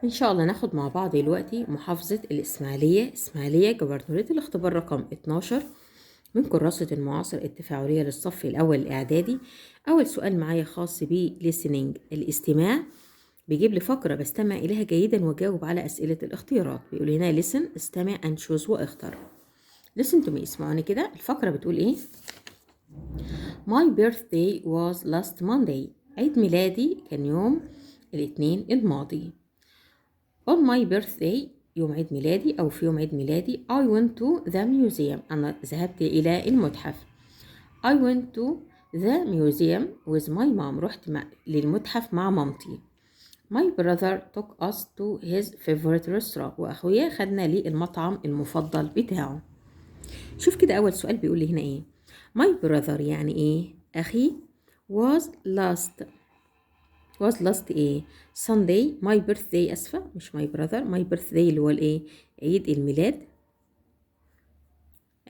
إن شاء الله ناخد مع بعض دلوقتي محافظة إسماعيلية جبرتورية الاختبار رقم 12 من كراسة المعاصر التفاعلية للصف الأول الإعدادي. أول سؤال معايا خاص ب listening الاستماع، بيجيب لي فقرة بستمع إليها جيدا وجاوب على أسئلة الاختيارات. بيقول هنا listen استمع and choose واختر. listen to me اسمعوني كده. الفقرة بتقول إيه؟ My birthday was last Monday. عيد ميلادي كان يوم الاثنين الماضي. On my birthday يوم عيد ميلادي أو في يوم عيد ميلادي I went to the museum. أنا ذهبت إلى المتحف. I went to the museum with my mom. رحت للمتحف مع مامتي. My brother took us to his favorite restaurant. وأخويا خدنا للمطعم المفضل بتاعه. شوف كده أول سؤال بيقول لي هنا إيه؟ My brother يعني إيه؟ أخي. was last إيه؟ Sunday my birthday. أسفة مش my brother. my birthday اللي هو الإيه؟ عيد الميلاد.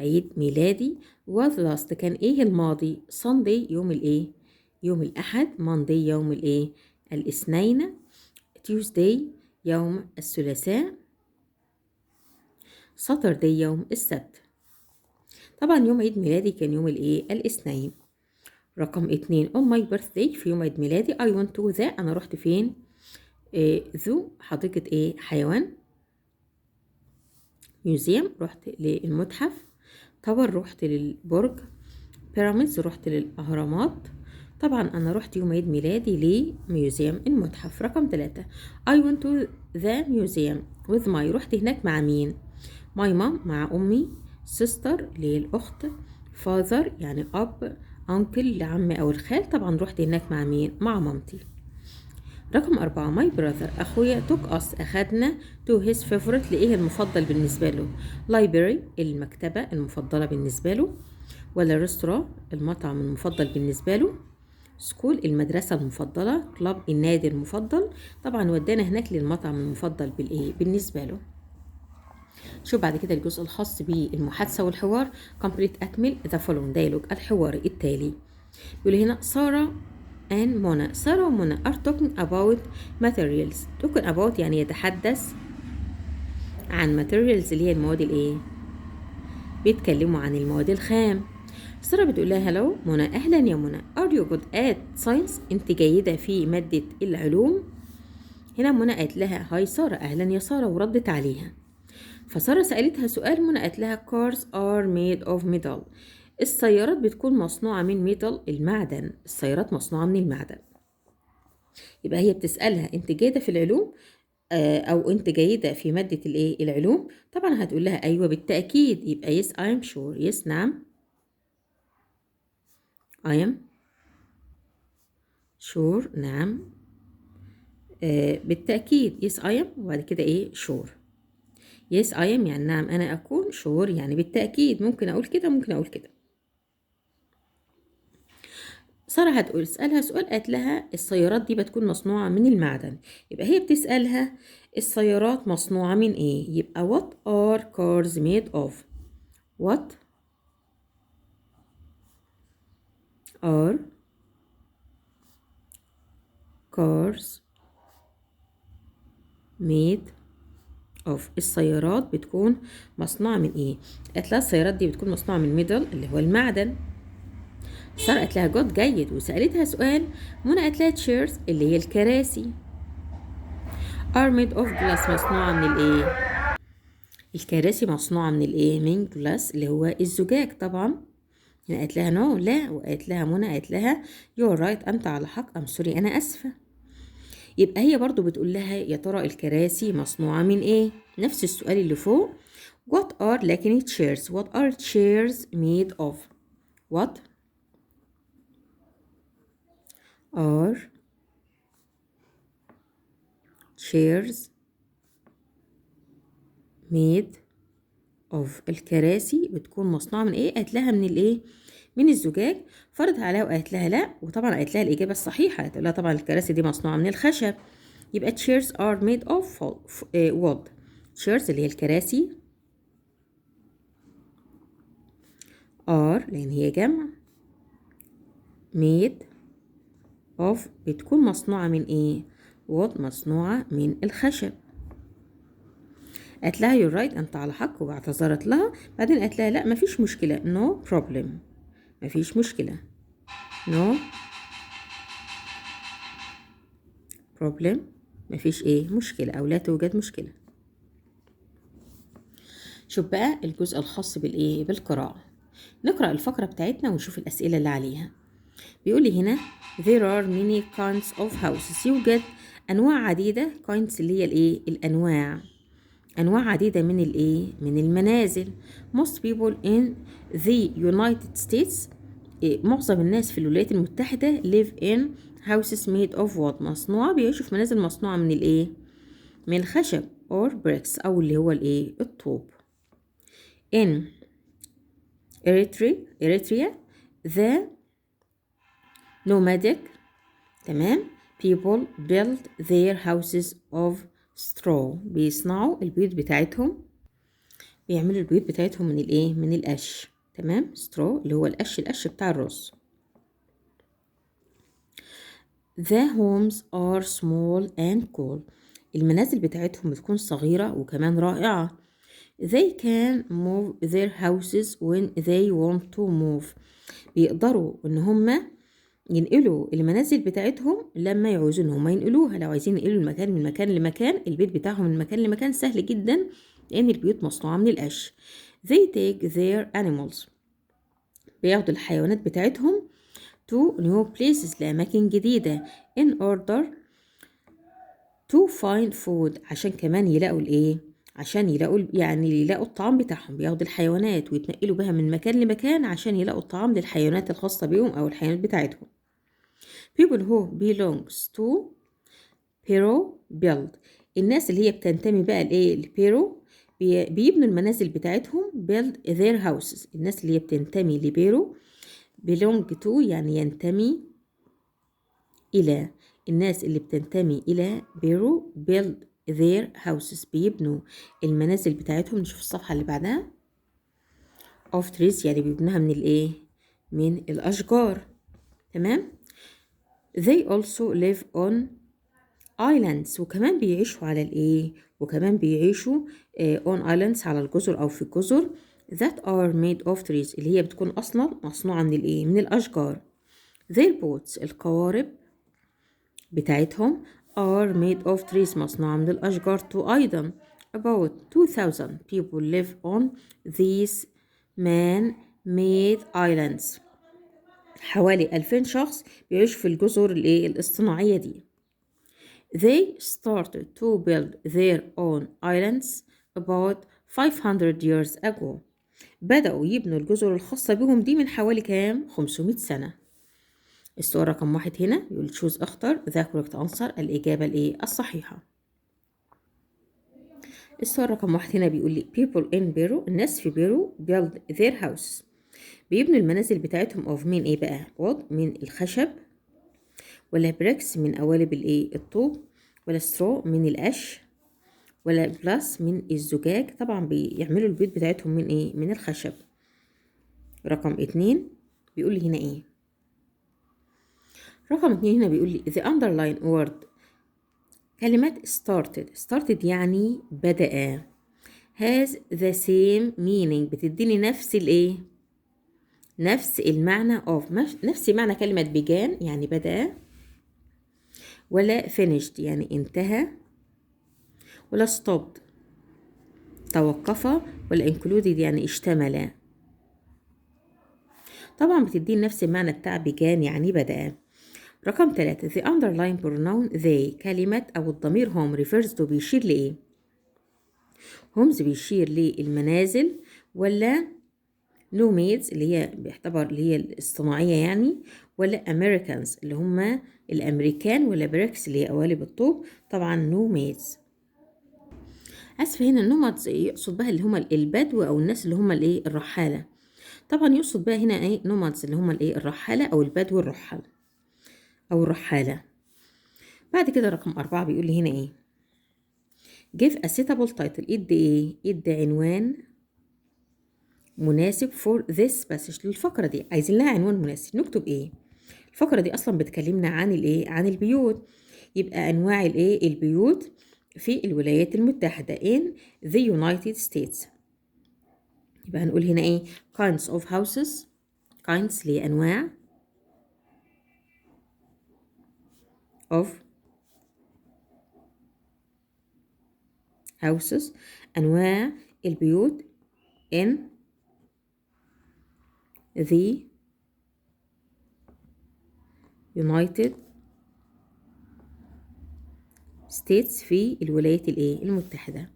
عيد ميلادي. was last كان إيه الماضي؟ Sunday يوم الإيه؟ يوم الأحد. Monday يوم الإيه؟ الاثنين. Tuesday يوم الثلاثاء. Saturday يوم السبت. طبعا يوم عيد ميلادي كان يوم الإيه؟ الاثنين. رقم 2 on my birthday في يوم عيد ميلادي I went to the. أنا رحت فين؟ ذو حديقة إيه؟ حيوان. ميوزيوم رحت للمتحف. تاور رحت للبرج. بيراميدز رحت للأهرامات. طبعا أنا رحت يوم عيد ميلادي لميوزيوم المتحف. رقم 3 I went to the museum with my. رحت هناك مع مين؟ my mom مع أمي. sister للأخت. father يعني أب. uncle لعم أو الخال. طبعا رحت هناك مع مين؟ مع مامتي. رقم 4 my brother أخويا took us أخدنا to his favorite لإيه المفضل بالنسبة له؟ library المكتبة المفضلة بالنسبة له، ولا restaurant المطعم المفضل بالنسبة له، school المدرسة المفضلة، club النادي المفضل. طبعا ودانا هناك للمطعم المفضل بالإيه؟ بالنسبة له. شوف بعد كده الجزء الخاص بالمحادثة والحوار complete أكمل the following dialogue الحوار التالي. يقول هنا سارة and منى. سارة ومنى are talking about materials. talking about يعني يتحدث عن materials اللي هي المواد الايه؟ بيتكلموا عن المواد الخام. سارة بتقول لها هلو منى. اهلا يا منى. are you good at science؟ انت جيدة في مادة العلوم. هنا منى قالت لها هاي سارة. اهلا يا سارة وردت عليها. فسارة سألتها سؤال. منى قالت لها cars are made of metal. السيارات بتكون مصنوعة من ميتال المعدن. السيارات مصنوعة من المعدن. يبقى هي بتسألها انت جيدة في العلوم او انت جيدة في مادة الايه؟ العلوم. طبعا هتقول لها ايوه بالتأكيد. يبقى yes I am sure. yes نعم. I am sure نعم. بالتأكيد yes I am وبعد كده ايه؟ sure. yes I am يعني نعم انا اكون. sure يعني بالتأكيد. ممكن اقول كده ممكن اقول كده. سارة هتقول اسألها سؤال. قالت لها السيارات دي بتكون مصنوعة من المعدن. يبقى هي بتسألها السيارات مصنوعة من ايه؟ يبقى what are cars made of؟ what are cars made of؟ السيارات بتكون مصنوعة من ايه؟ قالت لها السيارات دي بتكون مصنوعة من ميدل اللي هو المعدن. سارة قالت لها جود جيد وسألتها سؤال. منى قالت لها chairs اللي هي الكراسي. are made of glass مصنوعة من الايه؟ الكراسي مصنوعة من الايه؟ من glass اللي هو الزجاج طبعا. هنا قالت لها نو لا. وقالت لها منى قالت لها you're right انت على حق. ام سوري انا اسفة. يبقى هي برضو بتقول لها يا ترى الكراسي مصنوعة من ايه؟ نفس السؤال اللي فوق. what are لكن chairs. what are chairs made of؟ what are chairs made of؟ الكراسي بتكون مصنوعة من ايه؟ قالت لها من الايه؟ من الزجاج. فرضت عليها وقالت لها لا. وطبعا قالت لها الإجابة الصحيحة. قالت لها طبعا الكراسي دي مصنوعة من الخشب. يبقى chairs are made of wood. chairs اللي هي الكراسي are لأن هي جمع made of بتكون مصنوعة من ايه؟ wood مصنوعة من الخشب. قالت لها you're right أنت على حق واعتذرت لها. بعدين قالت لها لا مفيش مشكلة no problem مفيش مشكلة no problem مفيش ايه مشكلة أو لا توجد مشكلة. شوف بقى الجزء الخاص بالايه بالقراءة. نقرأ الفقرة بتاعتنا ونشوف الأسئلة اللي عليها. بيقول لي هنا there are many kinds of houses يوجد أنواع عديدة kinds اللي هي الايه الأنواع أنواع عديدة من الايه من المنازل. most people in the United States معظم الناس في الولايات المتحدة live in houses made of wood مصنوعة بيعيشوا في منازل مصنوعة من الايه من الخشب or bricks أو اللي هو الايه الطوب. in Eritrea the nomadic تمام people build their houses of straw بيصنعوا البيوت بتاعتهم بيعملوا البيوت بتاعتهم من الايه من القش تمام straw اللي هو القش بتاع الرز. the homes are small and cool المنازل بتاعتهم بتكون صغيرة وكمان رائعة. they can move their houses when they want to move بيقدروا ان هم ينقلوا المنازل بتاعتهم لما يعوزوا ان هم ينقلوها. لو عايزين ينقلوا المكان من مكان لمكان البيت بتاعهم من مكان لمكان سهل جدا لان البيوت مصنوعة من القش. they take their animals بياخدوا الحيوانات بتاعتهم to new places لأماكن جديدة in order to find food عشان كمان يلاقوا الايه عشان يلاقوا الطعام بتاعهم. بياخدوا الحيوانات ويتنقلوا بها من مكان لمكان عشان يلاقوا الطعام للحيوانات الخاصة بيهم أو الحيوانات بتاعتهم. people who belongs to Pero build الناس اللي هي بتنتمي بقى لإيه البيرو بيبنوا المنازل بتاعتهم build their houses. الناس اللي هي بتنتمي لبيرو belong to يعني ينتمي إلى الناس اللي بتنتمي إلى بيرو build their houses بيبنوا المنازل بتاعتهم. نشوف الصفحة اللي بعدها of trees يعني بيبنوها من الإيه من الأشجار تمام. they also live on islands وكمان بيعيشوا على الإيه وكمان بيعيشوا on islands على الجزر أو في الجزر that are made of trees اللي هي بتكون أصلا مصنوعة من الإيه من الأشجار. their boats القوارب بتاعتهم are made of trees مصنوعة من الأشجار too أيضا. about 2000 people live on these man-made islands حوالي 2000 شخص بيعيشوا في الجزر الاصطناعية دي. they started to build their own islands about 500 years ago بدأوا يبنوا الجزر الخاصة بهم دي من حوالي كام 500 سنة. السؤال رقم 1 هنا يقول choose اختر the correct answer الإجابة الصحيحة. السؤال رقم 1 هنا بيقول لي people in Peru الناس في بيرو build their houses بيبنوا المنازل بتاعتهم of من بقى wood من الخشب ولا bricks من قوالب الطوب ولا straw من القش ولا glass من الزجاج. طبعا بيعملوا البيوت بتاعتهم من من الخشب. رقم 2 بيقول لي هنا رقم 2 هنا بيقول لي the underline word كلمة started يعني بدأ has the same meaning بتديني نفس المعنى of نفس معنى كلمة began يعني بدأ ولا finished يعني انتهى ولا stopped توقف ولا included يعني اشتمل. طبعا بتديني نفس المعنى بتاع began يعني بدأ. رقم 3 the underline pronoun they كلمة أو الضمير home refers to بيشير لإيه؟ homes بيشير للمنازل ولا nomads اللي هي بيعتبر اللي هي الاصطناعية يعني ولا Americans اللي هم الأمريكان ولا bricks اللي هي قوالب الطوب. طبعا nomads. هنا النومادز يقصد بها اللي هم البدو أو الناس اللي هم الرحالة. طبعا يقصد بها هنا nomads اللي هم الرحالة أو البدو الرحال أو الرحالة. بعد كده رقم 4 بيقول لي هنا give a suitable title ادي عنوان مناسب for this passage للفقرة دي. عايزين لها عنوان مناسب نكتب الفقرة دي أصلا بتكلمنا عن عن البيوت يبقى أنواع الإيه البيوت في الولايات المتحدة in the United States. يبقى هنقول هنا إيه kinds of houses. kinds اللي هي أنواع of houses، أنواع البيوت in the United States في الولايات الإيه المتحدة.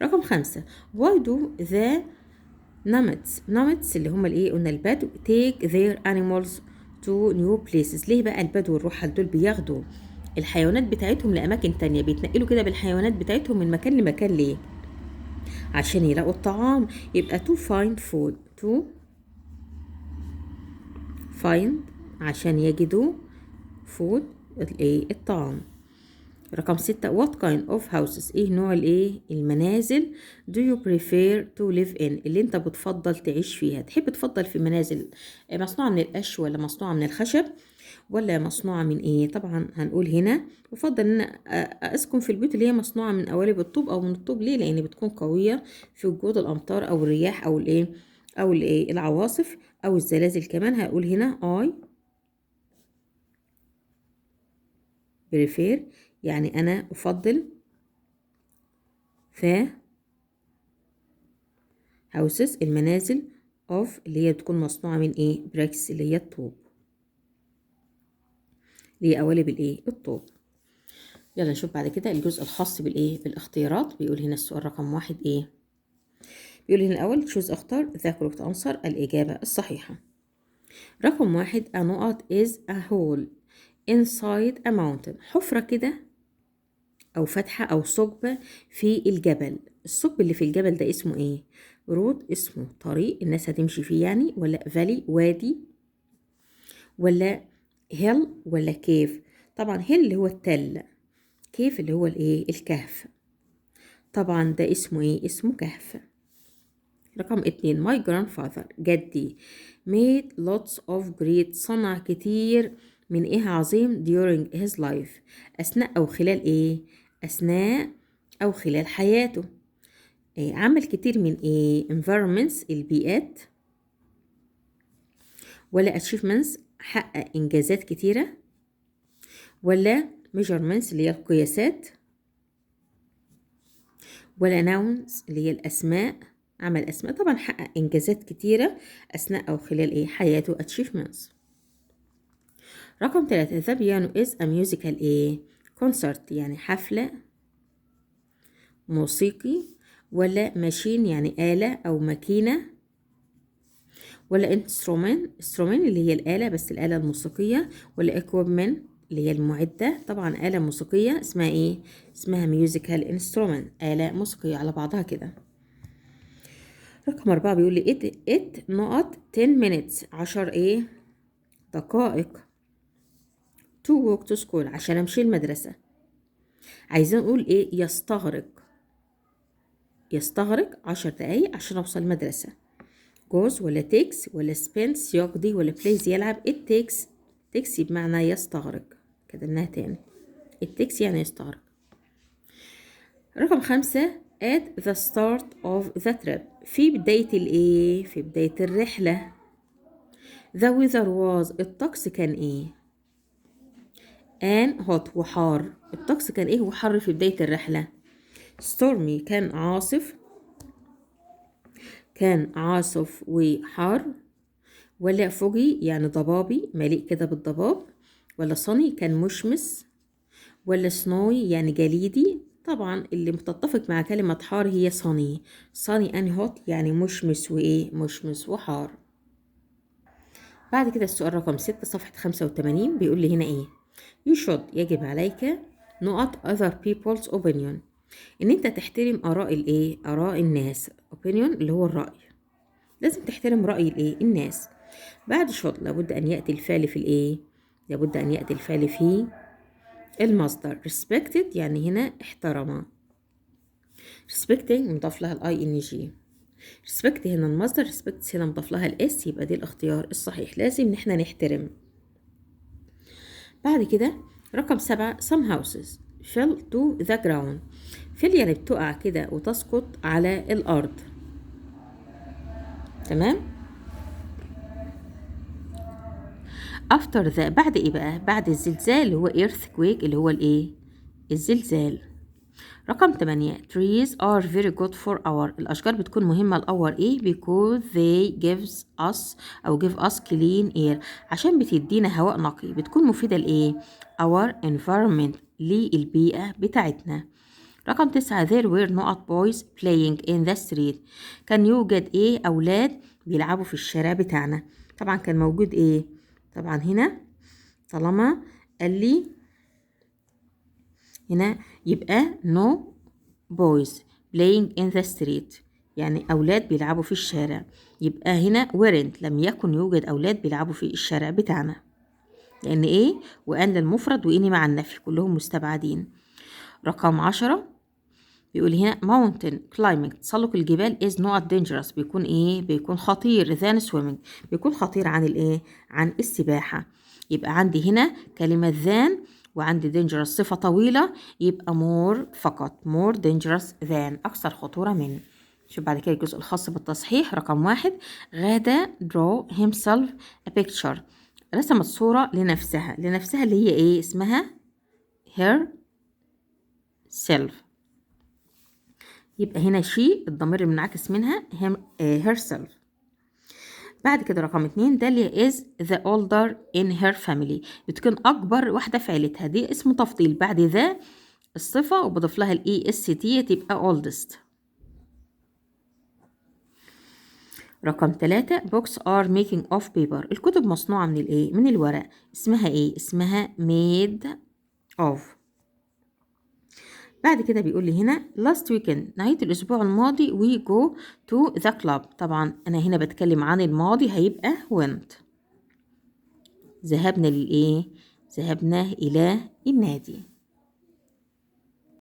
رقم 5 why do the nomads اللي هم الإيه قلنا البدو take their animals to new places. ليه بقى البدو والرحل دول بياخدوا الحيوانات بتاعتهم لأماكن تانية، بيتنقلوا كده بالحيوانات بتاعتهم من مكان لمكان؟ ليه؟ عشان يلاقوا الطعام. يبقى to find food، to find عشان يجدوا food الطعام. رقم 6 what kind of houses ايه نوع المنازل do you prefer to live in اللي انت بتفضل تعيش فيها؟ تحب تفضل في منازل مصنوعة من القش ولا مصنوعة من الخشب ولا مصنوعة من ايه؟ طبعا هنقول هنا بفضل ان اسكن في البيوت اللي هي مصنوعة من قوالب الطوب او من الطوب. ليه؟ لان بتكون قوية في وجود الامطار او الرياح او العواصف او الزلازل. كمان هقول هنا I prefer يعني أنا أفضل houses المنازل of اللي هي بتكون مصنوعة من bricks اللي هي الطوب، اللي هي قوالب الطوب. يلا نشوف بعد كده الجزء الخاص بالاختيارات. بيقول هنا السؤال رقم 1 بيقول هنا الأول choose اختار the correct answer الإجابة الصحيحة. رقم 1 a نقط is a hole inside a mountain حفرة كده أو فتحة أو ثقب في الجبل. الثقب اللي في الجبل ده اسمه إيه؟ رود اسمه طريق الناس هتمشي فيه يعني، ولا فالي وادي، ولا هيل، ولا كيف؟ طبعا هيل اللي هو التل، كيف اللي هو الكهف. طبعا ده اسمه إيه؟ اسمه كهف. رقم 2 my grandfather جدي made lots of great صنع كتير من عظيم during his life أثناء أو خلال أثناء أو خلال حياته. عمل كتير من environments البيئات، ولا achievements حقق إنجازات كتيرة، ولا measurements اللي هي القياسات، ولا nouns اللي هي الأسماء عمل أسماء. طبعا حقق إنجازات كتيرة أثناء أو خلال حياته achievements. رقم 3 the piano is a musical concert يعني حفلة موسيقي، ولا machine يعني آلة أو ماكينة، ولا instrument اللي هي الآلة بس الآلة الموسيقية، ولا equipment اللي هي المعدة. طبعا آلة موسيقية اسمها اسمها musical instrument آلة موسيقية على بعضها كده. رقم 4 بيقول لي it نقط 10 minutes 10 دقائق to walk to school عشان امشي المدرسة. عايزين نقول يستغرق 10 دقايق عشان اوصل المدرسة. goes ولا takes ولا spends يقضي ولا plays يلعب. it takes بمعنى يستغرق، كتبناها تاني it takes يعني يستغرق. رقم 5 at the start of the trip في بداية في بداية الرحلة. the weather was الطقس كان and hot وحار. الطقس كان وحر في بداية الرحلة. stormy كان عاصف وحار، ولا foggy يعني ضبابي مليء كده بالضباب، ولا sunny كان مشمس، ولا snowy يعني جليدي. طبعا اللي متتفق مع كلمة حار هي sunny and hot يعني مشمس مشمس وحار. بعد كده السؤال رقم 6 صفحة 85 بيقول لي هنا you should يجب عليك نقط other people's opinion ان انت تحترم آراء الناس. opinion اللي هو الرأي، لازم تحترم رأي الناس. بعد should لابد ان يأتي الفعل في لابد ان يأتي الفعل في المصدر. respected يعني هنا احترم. respecting مضاف لها ing. respect هنا المصدر، respect هنا مضاف لها الاس، يبقى دي الاختيار الصحيح. لازم ان احنا نحترم. بعد كده رقم 7 some houses fell to the ground. فيل يعني بتقع كده وتسقط على الأرض. تمام. after the بعد ايه بقى؟ بعد الزلزال اللي هو earthquake اللي هو الايه؟ الزلزال. رقم 8 trees are very good for our. الأشجار بتكون مهمة لأور إيه؟ because they gives us أو give us clean air. عشان بتدينا هواء نقي. بتكون مفيدة لإيه؟ our environment للبيئة بتاعتنا. رقم 9 there were not boys playing in the street. كان يوجد إيه؟ أولاد بيلعبوا في الشارع بتاعنا. طبعا كان موجود إيه؟ طبعا هنا طالما قال لي هنا يبقى no boys playing in the street يعني أولاد بيلعبوا في الشارع. يبقى هنا weren't لم يكن يوجد أولاد بيلعبوا في الشارع بتاعنا. لأن إيه؟ وأن للمفرد وإني مع النفي كلهم مستبعدين. رقم 10 بيقول هنا mountain climbing تسلق الجبال is not dangerous بيكون إيه؟ بيكون خطير than swimming بيكون خطير عن الإيه؟ عن السباحة. يبقى عندي هنا كلمة than وعندي dangerous صفة طويلة يبقى more فقط more dangerous than أكثر خطورة من. شوف بعد كده الجزء الخاص بالتصحيح. رقم 1 غادة draw himself a picture رسمت صورة لنفسها اللي هي إيه؟ اسمها herself. يبقى هنا she الضمير المنعكس منها herself. بعد كده رقم 2 داليا is the older in her family بتكون أكبر واحدة في عيلتها. دي اسم تفضيل بعد ذا الصفة وبضيف لها ال est تبقى oldest. رقم 3 books are making of paper الكتب مصنوعة من الإيه؟ من الورق. اسمها إيه؟ اسمها made of. بعد كده بيقول لي هنا last weekend نهاية الأسبوع الماضي we go to the club. طبعا أنا هنا بتكلم عن الماضي هيبقى went. ذهبنا للإيه؟ ذهبنا إلى النادي.